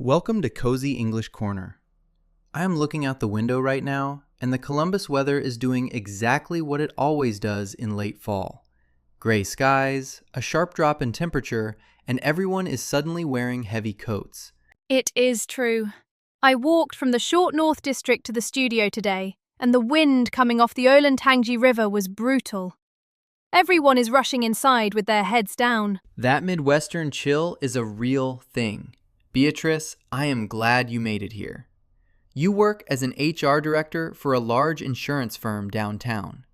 Welcome to Cozy English Corner. I am looking out the window right now, and the Columbus weather is doing exactly what it always does in late fall. Gray skies, a sharp drop in temperature, and everyone is suddenly wearing heavy coats. It is true. I walked from the short North District to the studio today, and the wind coming off the Olentangy River was brutal. Everyone is rushing inside with their heads down. That Midwestern chill is a real thing. Beatrice, I am glad you made it here. You work as an HR director for a large insurance firm downtown.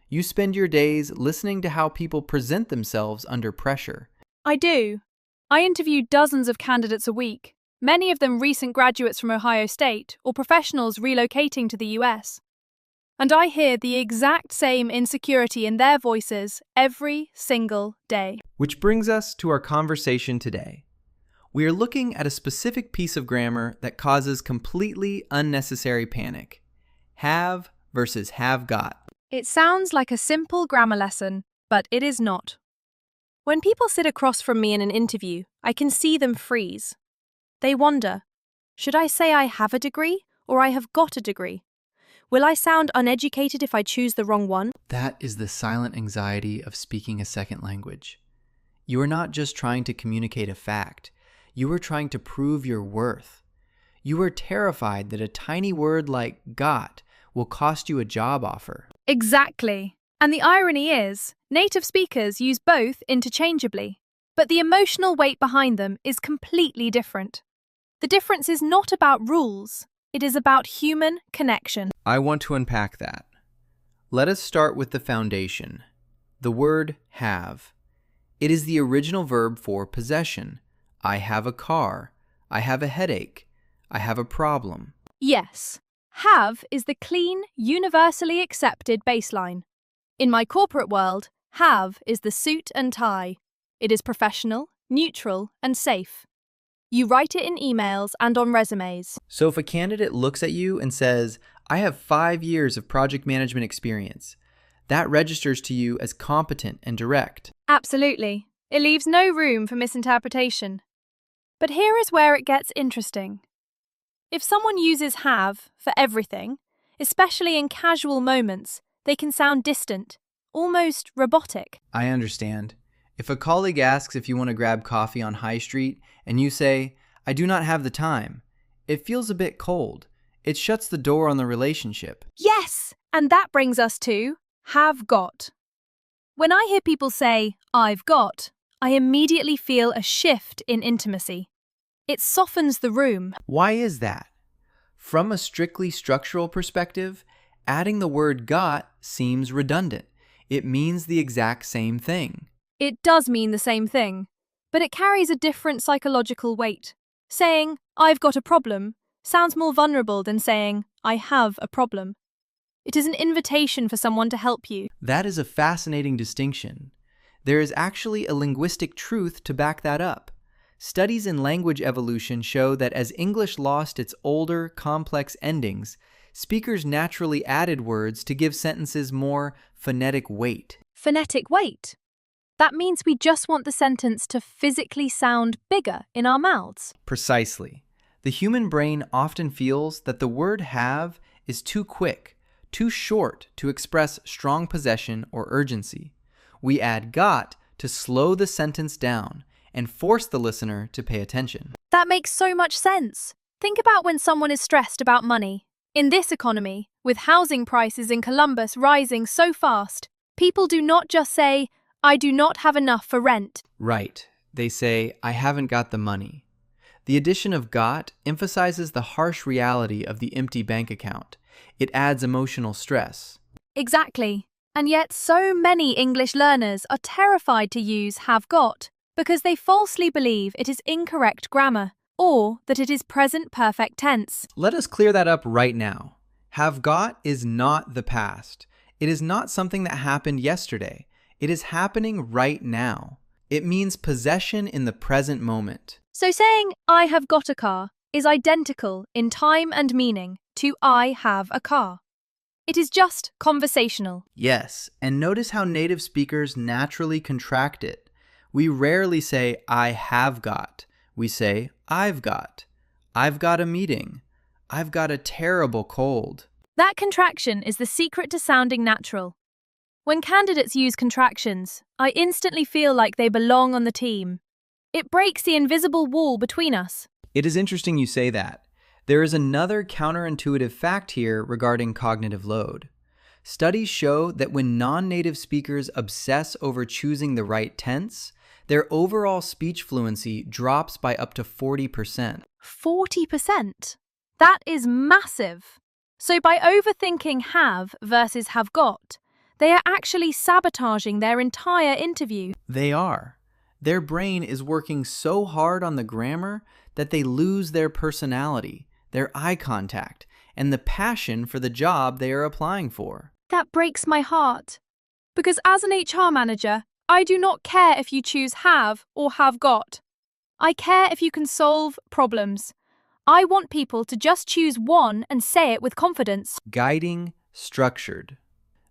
You spend your days listening to how people present themselves under pressure. I do. I interview dozens of candidates a week, many of them recent graduates from Ohio State or professionals relocating to the US. And I hear the exact same insecurity in their voices every single day. Which brings us to our conversation today. We are looking at a specific piece of grammar that causes completely unnecessary panic. Have versus have got. It sounds like a simple grammar lesson, but it is not. When people sit across from me in an interview, I can see them freeze. They wonder, should I say I have a degree or I have got a degree? Will I sound uneducated if I choose the wrong one? That is the silent anxiety of speaking a second language. You are not just trying to communicate a fact. You are trying to prove your worth. You are terrified that a tiny word like got will cost you a job offer. Exactly. And the irony is, native speakers use both interchangeably, but the emotional weight behind them is completely different. The difference is not about rules, it is about human connection. I want to unpack that. Let us start with the foundation. The word have. It is the original verb for possession. I have a car. I have a headache. I have a problem. Yes, have is the clean, universally accepted baseline. In my corporate world, have is the suit and tie. It is professional, neutral, and safe. You write it in emails and on resumes. So if a candidate looks at you and says, I have 5 years of project management experience, that registers to you as competent and direct. Absolutely. It leaves no room for misinterpretation. But here is where it gets interesting. If someone uses have for everything, especially in casual moments, they can sound distant, almost robotic. I understand. If a colleague asks if you want to grab coffee on High Street and you say, I do not have the time, it feels a bit cold. It shuts the door on the relationship. Yes, and that brings us to have got. When I hear people say, I've got, I immediately feel a shift in intimacy. It softens the room. Why is that? From a strictly structural perspective, adding the word got seems redundant. It means the exact same thing. It does mean the same thing, but it carries a different psychological weight. Saying, I've got a problem, sounds more vulnerable than saying, I have a problem. It is an invitation for someone to help you. That is a fascinating distinction. There is actually a linguistic truth to back that up. Studies in language evolution show that as English lost its older, complex endings, speakers naturally added words to give sentences more phonetic weight. Phonetic weight? That means we just want the sentence to physically sound bigger in our mouths. Precisely. The human brain often feels that the word have is too quick, too short to express strong possession or urgency. We add got to slow the sentence down and force the listener to pay attention. That makes so much sense. Think about when someone is stressed about money. In this economy, with housing prices in Columbus rising so fast, people do not just say, I do not have enough for rent. Right. They say, I haven't got the money. The addition of got emphasizes the harsh reality of the empty bank account. It adds emotional stress. Exactly. And yet so many English learners are terrified to use have got because they falsely believe it is incorrect grammar or that it is present perfect tense. Let us clear that up right now. Have got is not the past. It is not something that happened yesterday. It is happening right now. It means possession in the present moment. So saying, I have got a car, is identical in time and meaning to I have a car. It is just conversational. Yes, and notice how native speakers naturally contract it. We rarely say, I have got. We say, I've got. I've got a meeting. I've got a terrible cold. That contraction is the secret to sounding natural. When candidates use contractions, I instantly feel like they belong on the team. It breaks the invisible wall between us. It is interesting you say that. There is another counterintuitive fact here regarding cognitive load. Studies show that when non-native speakers obsess over choosing the right tense, their overall speech fluency drops by up to 40%. 40%? That is massive. So by overthinking have versus have got, they are actually sabotaging their entire interview. They are. Their brain is working so hard on the grammar that they lose their personality, their eye contact, and the passion for the job they are applying for. That breaks my heart. Because as an HR manager, I do not care if you choose have or have got. I care if you can solve problems. I want people to just choose one and say it with confidence. Guiding, structured.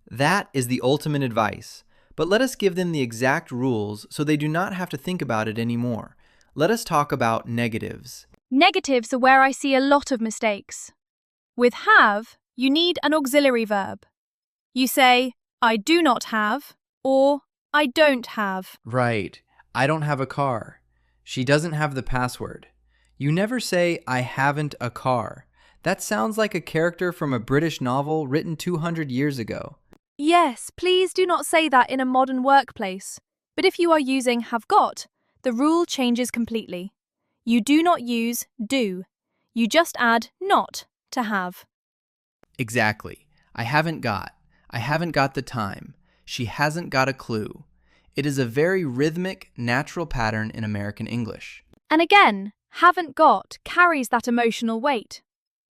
That is the ultimate advice. But let us give them the exact rules so they do not have to think about it anymore. Let us talk about negatives. Negatives are where I see a lot of mistakes. With have, you need an auxiliary verb. You say, I do not have, or I don't have. Right. I don't have a car. She doesn't have the password. You never say, I haven't a car. That sounds like a character from a British novel written 200 years ago. Yes, please do not say that in a modern workplace. But if you are using have got, the rule changes completely. You do not use do. You just add not to have. Exactly. I haven't got the time. She hasn't got a clue. It is a very rhythmic, natural pattern in American English. And again, haven't got carries that emotional weight.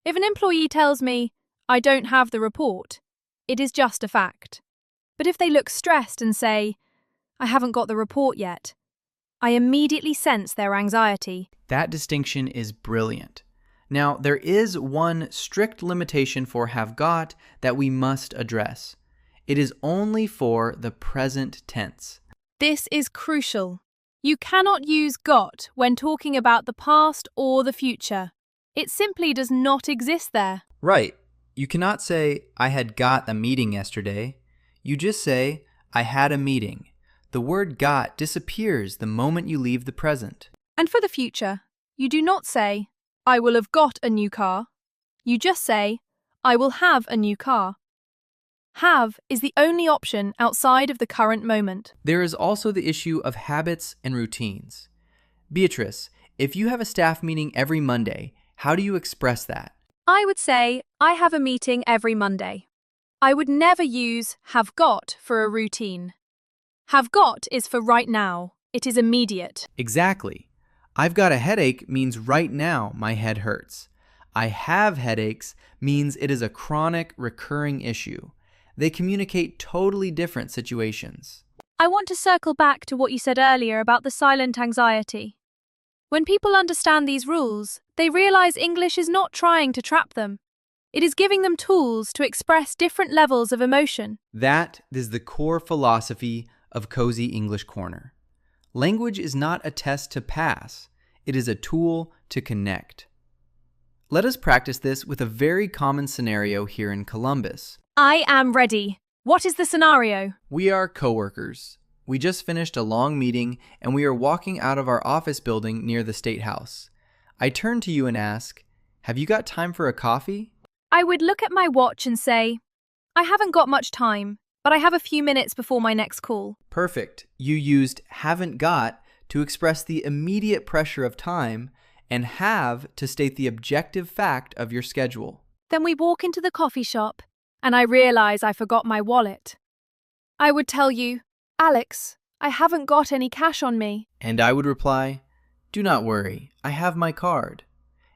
If an employee tells me, I don't have the report, it is just a fact. But if they look stressed and say, I haven't got the report yet, I immediately sense their anxiety. That distinction is brilliant. Now, there is one strict limitation for have got that we must address. It is only for the present tense. This is crucial. You cannot use got when talking about the past or the future. It simply does not exist there. Right. You cannot say, I had got a meeting yesterday. You just say, I had a meeting. The word got disappears the moment you leave the present. And for the future, you do not say, I will have got a new car. You just say, I will have a new car. Have is the only option outside of the current moment. There is also the issue of habits and routines. Beatrice, if you have a staff meeting every Monday, how do you express that? I would say, I have a meeting every Monday. I would never use have got for a routine. Have got is for right now. It is immediate. Exactly. I've got a headache means right now my head hurts. I have headaches means it is a chronic, recurring issue. They communicate totally different situations. I want to circle back to what you said earlier about the silent anxiety. When people understand these rules, they realize English is not trying to trap them. It is giving them tools to express different levels of emotion. That is the core philosophy of Cozy English Corner. Language is not a test to pass. It is a tool to connect. Let us practice this with a very common scenario here in Columbus. I am ready. What is the scenario? We are coworkers. We just finished a long meeting and we are walking out of our office building near the State House. I turn to you and ask, have you got time for a coffee? I would look at my watch and say, I haven't got much time, but I have a few minutes before my next call. Perfect. You used haven't got to express the immediate pressure of time and have to state the objective fact of your schedule. Then we walk into the coffee shop and I realize I forgot my wallet. I would tell you, Alex, I haven't got any cash on me. And I would reply, do not worry, I have my card.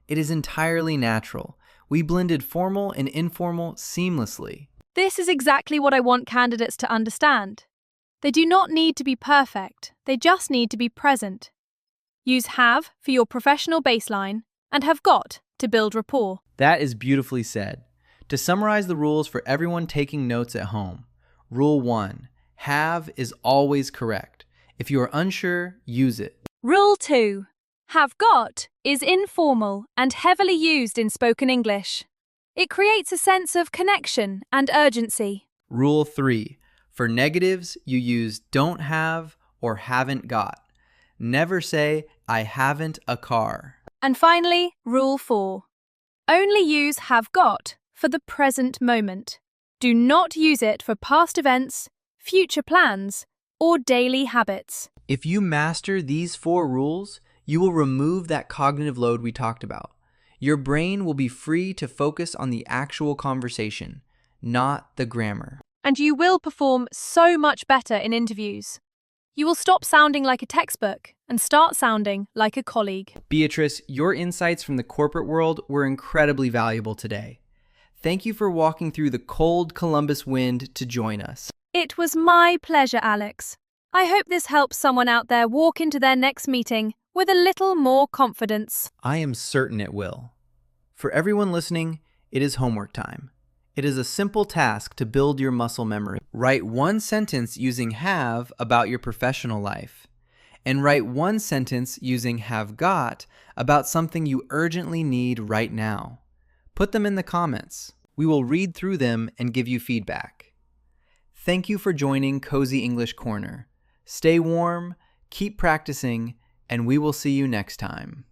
It is entirely natural. We blended formal and informal seamlessly. This is exactly what I want candidates to understand. They do not need to be perfect, they just need to be present. Use have for your professional baseline and have got to build rapport. That is beautifully said. To summarize the rules for everyone taking notes at home, Rule 1, have is always correct. If you are unsure, use it. Rule 2, Have got is informal and heavily used in spoken English. It creates a sense of connection and urgency. Rule 3. For negatives, you use don't have or haven't got. Never say, I haven't a car. And finally, Rule 4. Only use have got for the present moment. Do not use it for past events, future plans, or daily habits. If you master these 4 rules, you will remove that cognitive load we talked about. Your brain will be free to focus on the actual conversation, not the grammar. And you will perform so much better in interviews. You will stop sounding like a textbook and start sounding like a colleague. Beatrice, your insights from the corporate world were incredibly valuable today. Thank you for walking through the cold Columbus wind to join us. It was my pleasure, Alex. I hope this helps someone out there walk into their next meeting with a little more confidence. I am certain it will. For everyone listening, it is homework time. It is a simple task to build your muscle memory. Write 1 sentence using have about your professional life, and write 1 sentence using have got about something you urgently need right now. Put them in the comments. We will read through them and give you feedback. Thank you for joining Cozy English Corner. Stay warm, keep practicing, and we will see you next time.